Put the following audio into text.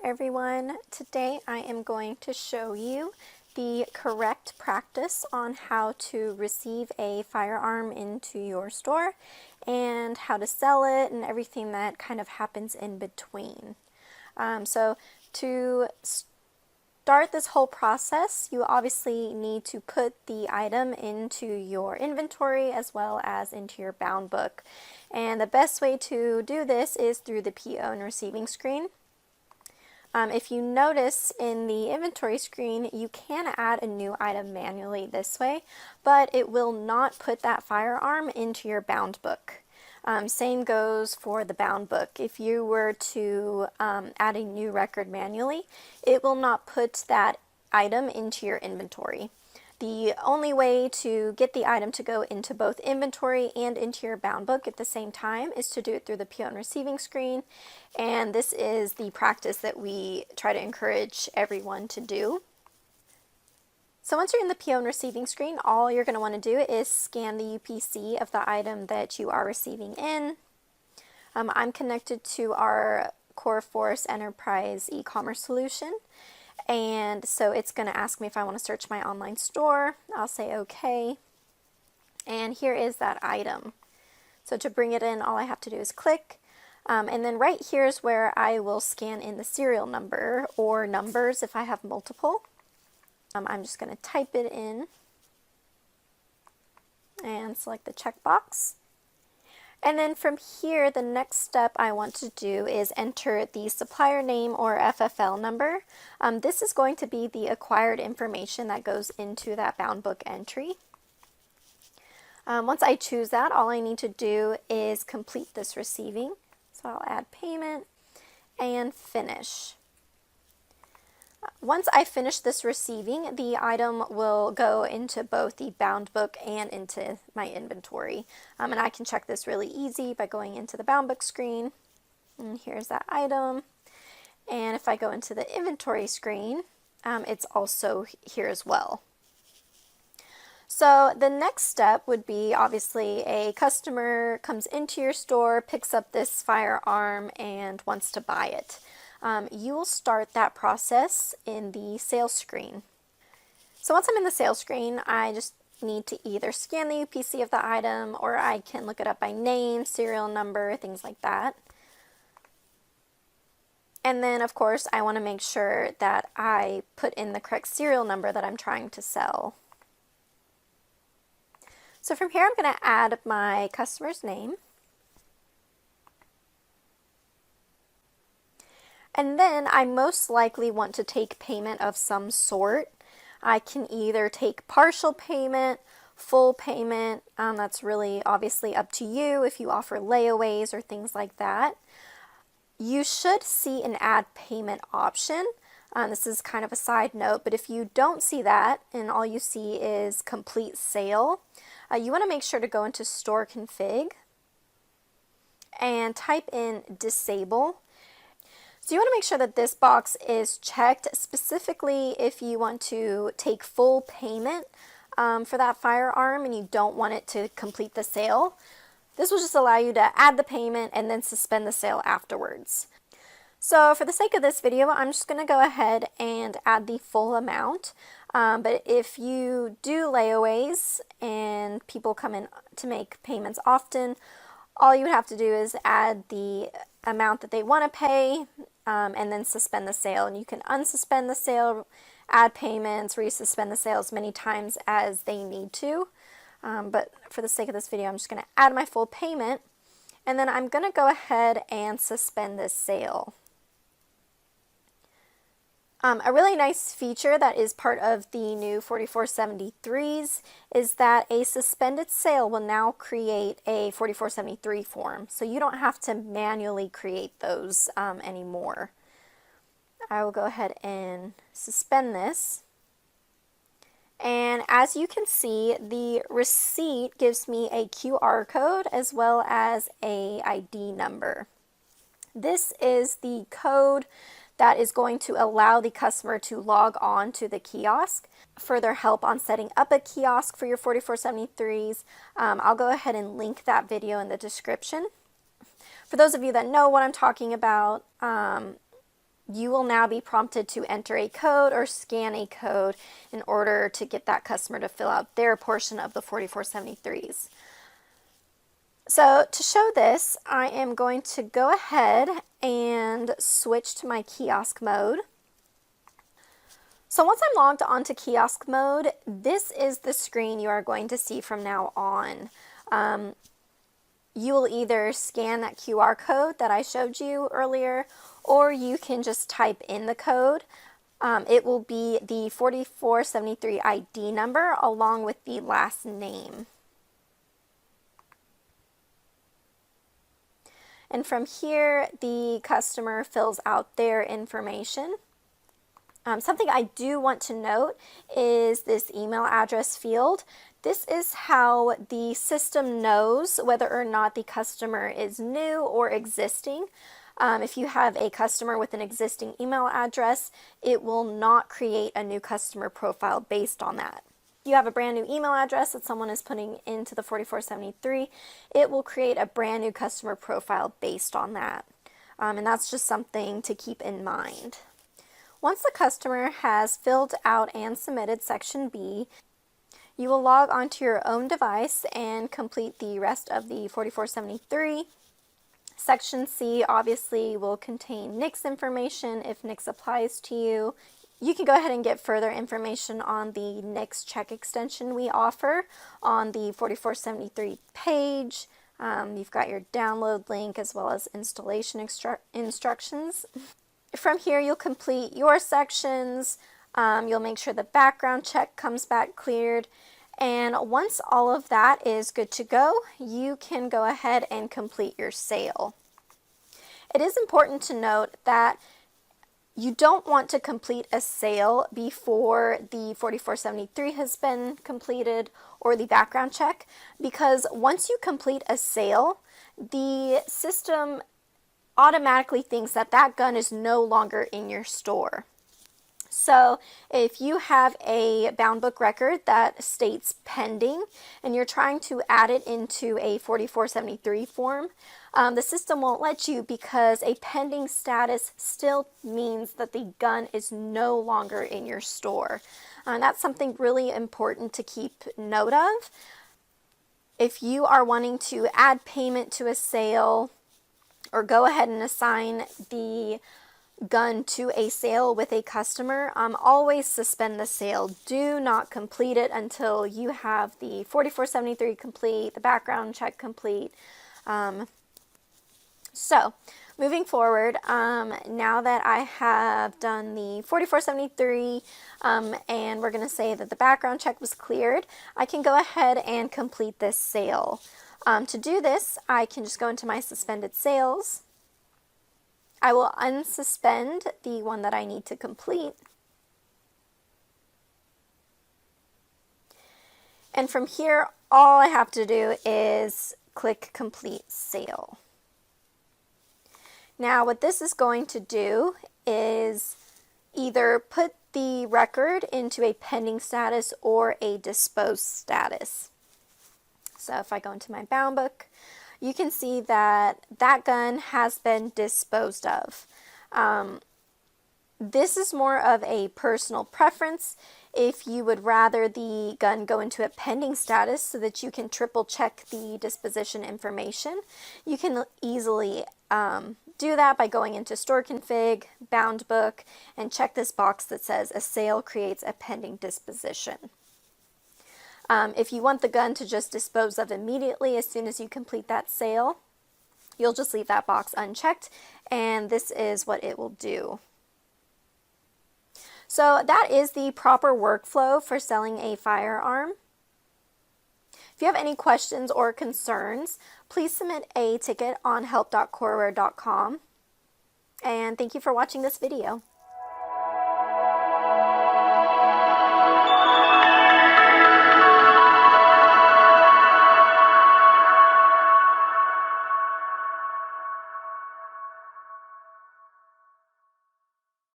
everyone. Today I am going to show you the correct practice on how to receive a firearm into your store and how to sell it and everything that kind of happens in between. So to start this whole process, you obviously need to put the item into your inventory as well as into your bound book. And the best way to do this is through the PO and receiving screen. If you notice in the inventory screen, you can add a new item manually this way, but it will not put that firearm into your bound book. Same goes for the bound book. If you were to add a new record manually, it will not put that item into your inventory. The only way to get the item to go into both inventory and into your bound book at the same time is to do it through the PO and receiving screen, and this is the practice that we try to encourage everyone to do. So once you're in the PO and receiving screen, all you're going to want to do is scan the UPC of the item that you are receiving in. I'm connected to our coreSTORE Enterprise e-commerce solution. And so it's going to ask me if I want to search my online store. I'll say okay. And here is that item. So to bring it in, all I have to do is click. And then right here is where I will scan in the serial number or numbers if I have multiple. I'm just going to type it in and select the checkbox. And then from here, the next step I want to do is enter the supplier name or FFL number. This is going to be the acquired information that goes into that bound book entry. Once I choose that, all I need to do is complete this receiving. So I'll add payment and finish. Once I finish this receiving, the item will go into both the bound book and into my inventory. And I can check this really easy by going into the bound book screen. And here's that item. And if I go into the inventory screen, it's also here as well. So the next step would be obviously a customer comes into your store, picks up this firearm, and wants to buy it. You will start that process in the sales screen. So once I'm in the sales screen, I just need to either scan the UPC of the item or I can look it up by name, serial number, things like that. And then of course I want to make sure that I put in the correct serial number that I'm trying to sell. So from here I'm going to add my customer's name. And then I most likely want to take payment of some sort. I can either take partial payment, full payment. That's really obviously up to you if you offer layaways or things like that. You should see an add payment option. This is kind of a side note, but if you don't see that and all you see is complete sale, you want to make sure to go into store config and type in disable. So you want to make sure that this box is checked, specifically if you want to take full payment for that firearm and you don't want it to complete the sale. This will just allow you to add the payment and then suspend the sale afterwards. So for the sake of this video, I'm just going to go ahead and add the full amount. But if you do layaways and people come in to make payments often, all you would have to do is add the amount that they want to pay and then suspend the sale. And you can unsuspend the sale, add payments, resuspend the sale as many times as they need to. But for the sake of this video, I'm just going to add my full payment. And then I'm going to go ahead and suspend this sale. A really nice feature that is part of the new 4473s is that a suspended sale will now create a 4473 form. So you don't have to manually create those anymore. I will go ahead and suspend this. And as you can see, the receipt gives me a QR code as well as a ID number. This is the code that is going to allow the customer to log on to the kiosk. Further help on setting up a kiosk for your 4473s, I'll go ahead and link that video in the description. For those of you that know what I'm talking about, you will now be prompted to enter a code or scan a code in order to get that customer to fill out their portion of the 4473s. So to show this, I am going to go ahead and switch to my kiosk mode. So once I'm logged onto kiosk mode, this is the screen you are going to see from now on. You will either scan that QR code that I showed you earlier, or you can just type in the code. It will be the 4473 ID number along with the last name. And from here, the customer fills out their information. Something I do want to note is this email address field. This is how the system knows whether or not the customer is new or existing. If you have a customer with an existing email address, it will not create a new customer profile based on that. If you have a brand new email address that someone is putting into the 4473, it will create a brand new customer profile based on that. And that's just something to keep in mind. Once the customer has filled out and submitted Section B, you will log onto your own device and complete the rest of the 4473. Section C obviously will contain NICS information if NICS applies to you. You can go ahead and get further information on the NICS check extension we offer on the 4473 page. You've got your download link as well as installation instructions. From here, you'll complete your sections. You'll make sure the background check comes back cleared. And once all of that is good to go, you can go ahead and complete your sale. It is important to note that you don't want to complete a sale before the 4473 has been completed or the background check, because once you complete a sale, the system automatically thinks that that gun is no longer in your store. So if you have a bound book record that states pending and you're trying to add it into a 4473 form, the system won't let you because a pending status still means that the gun is no longer in your store. That's something really important to keep note of. If you are wanting to add payment to a sale or go ahead and assign the gun to a sale with a customer, always suspend the sale. Do not complete it until you have the 4473 complete, the background check complete. So moving forward, now that I have done the 4473 and we're going to say that the background check was cleared, I can go ahead and complete this sale. To do this, I can just go into my suspended sales. I will unsuspend the one that I need to complete. And from here, all I have to do is click complete sale. Now, what this is going to do is either put the record into a pending status or a disposed status. So if I go into my bound book, you can see that that gun has been disposed of. This is more of a personal preference. If you would rather the gun go into a pending status so that you can triple check the disposition information, you can easily do that by going into store config, bound book, and check this box that says a sale creates a pending disposition. If you want the gun to just dispose of immediately as soon as you complete that sale, you'll just leave that box unchecked, and this is what it will do. So that is the proper workflow for selling a firearm. If you have any questions or concerns, please submit a ticket on help.coreware.com. And thank you for watching this video.